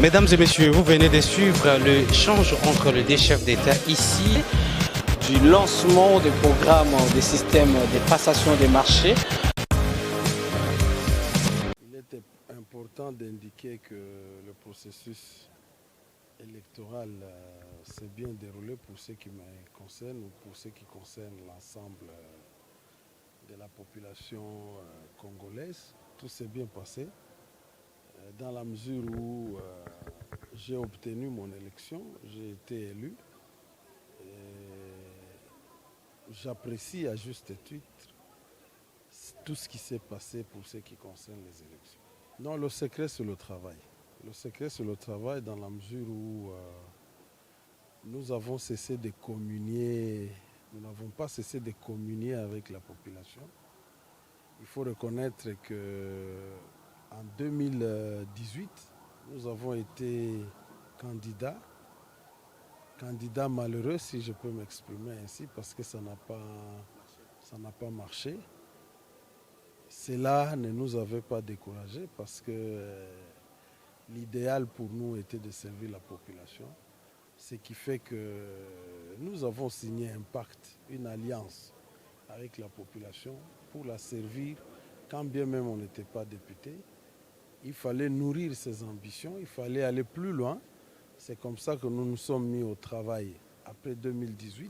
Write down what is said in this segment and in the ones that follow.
Mesdames et messieurs, vous venez de suivre l'échange entre les deux chefs d'État ici. Du lancement des programmes des systèmes de passation des marchés. Il était important d'indiquer que le processus électoral s'est bien déroulé pour ce qui me concerne ou pour ce qui concerne l'ensemble de la population congolaise. Tout s'est bien passé dans la mesure où j'ai obtenu mon élection, j'ai été élu. J'apprécie à juste titre tout ce qui s'est passé pour ce qui concerne les élections. Non, le secret c'est le travail. Le secret c'est le travail dans la mesure où nous avons cessé de communier, nous n'avons pas cessé de communier avec la population. Il faut reconnaître qu'en 2018, nous avons été candidats malheureux, si je peux m'exprimer ainsi, parce que ça n'a pas marché. Cela ne nous avait pas découragés parce que l'idéal pour nous était de servir la population. Ce qui fait que nous avons signé un pacte, une alliance avec la population pour la servir, quand bien même on n'était pas député. Il fallait nourrir ses ambitions, il fallait aller plus loin. C'est comme ça que nous nous sommes mis au travail après 2018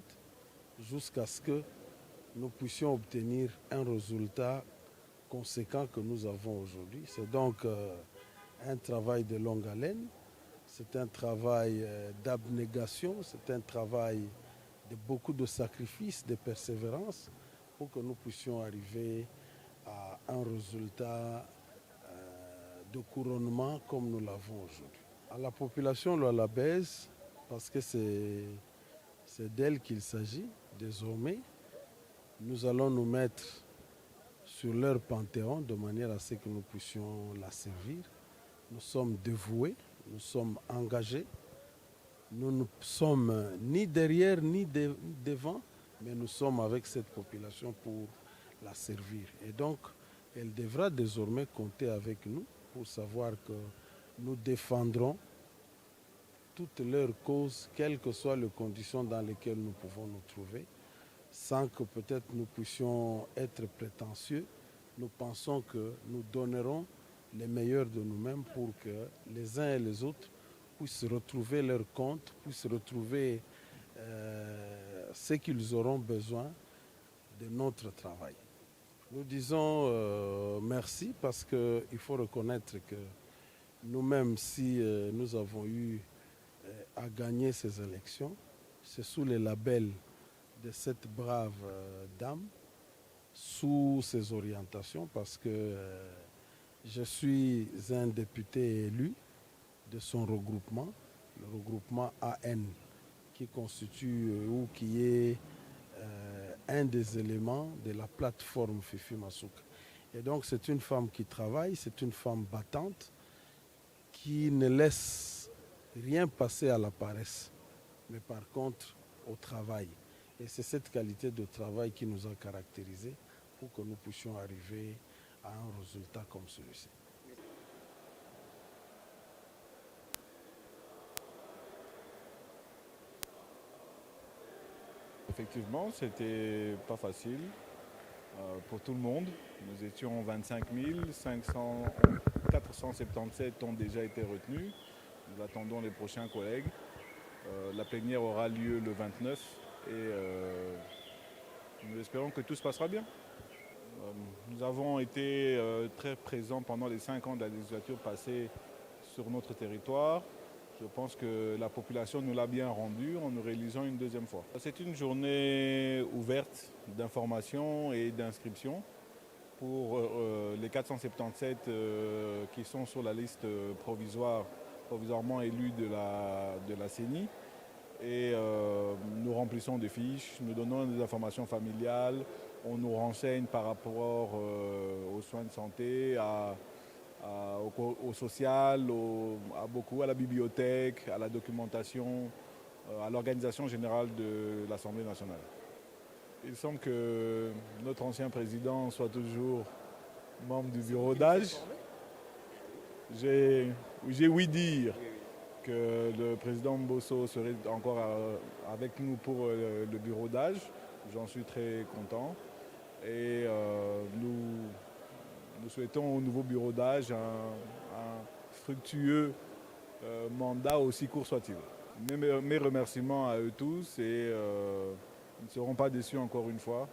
jusqu'à ce que nous puissions obtenir un résultat conséquent que nous avons aujourd'hui. C'est donc un travail de longue haleine, c'est un travail d'abnégation, c'est un travail de beaucoup de sacrifices, de persévérance pour que nous puissions arriver à un résultat de couronnement comme nous l'avons aujourd'hui. À la population lualabaise, parce que c'est d'elle qu'il s'agit désormais, nous allons nous mettre sur leur panthéon de manière à ce que nous puissions la servir. Nous sommes dévoués, nous sommes engagés, nous ne sommes ni derrière ni devant, mais nous sommes avec cette population pour la servir. Et donc, elle devra désormais compter avec nous pour savoir que nous défendrons toutes leurs causes, quelles que soient les conditions dans lesquelles nous pouvons nous trouver, sans que peut-être nous puissions être prétentieux. Nous pensons que nous donnerons les meilleurs de nous-mêmes pour que les uns et les autres puissent retrouver leur compte, puissent retrouver ce qu'ils auront besoin de notre travail. Nous disons merci parce qu'il faut reconnaître que nous-mêmes, si nous avons eu à gagner ces élections, c'est sous les labels de cette brave dame, sous ses orientations, parce que je suis un député élu de son regroupement, le regroupement AN, qui constitue ou qui est un des éléments de la plateforme Fifi Masuka. Et donc c'est une femme qui travaille, c'est une femme battante, qui ne laisse rien passer à la paresse, mais par contre au travail. Et c'est cette qualité de travail qui nous a caractérisés pour que nous puissions arriver à un résultat comme celui-ci. Effectivement, c'était pas facile pour tout le monde. Nous étions 25 500, 477 ont déjà été retenus. Nous attendons les prochains collègues. La plénière aura lieu le 29 et nous espérons que tout se passera bien. Nous avons été très présents pendant les 5 ans de la législature passée sur notre territoire. Je pense que la population nous l'a bien rendu en nous réalisant une deuxième fois. C'est une journée ouverte d'information et d'inscription pour les 477 qui sont sur la liste provisoirement élus de la CENI. Et nous remplissons des fiches, nous donnons des informations familiales, on nous renseigne par rapport aux soins de santé, au social, à la bibliothèque, à la documentation, à l'organisation générale de l'Assemblée nationale. Il semble que notre ancien président soit toujours membre du bureau d'âge. J'ai ouï dire que le président Mbosso serait encore avec nous pour le bureau d'âge. J'en suis très content. Et nous souhaitons au nouveau bureau d'âge un fructueux mandat, aussi court soit-il. Mes remerciements à eux tous et ils ne seront pas déçus encore une fois.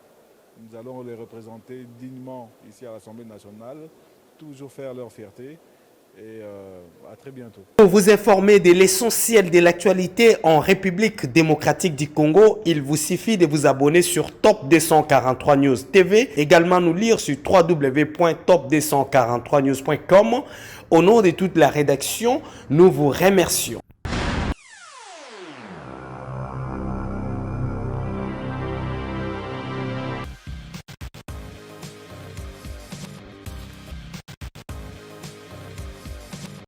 Nous allons les représenter dignement ici à l'Assemblée nationale, toujours faire leur fierté et à très bientôt. Pour vous informer de l'essentiel de l'actualité en République démocratique du Congo, il vous suffit de vous abonner sur Top 243 News TV, également nous lire sur www.top243news.com. Au nom de toute la rédaction, nous vous remercions.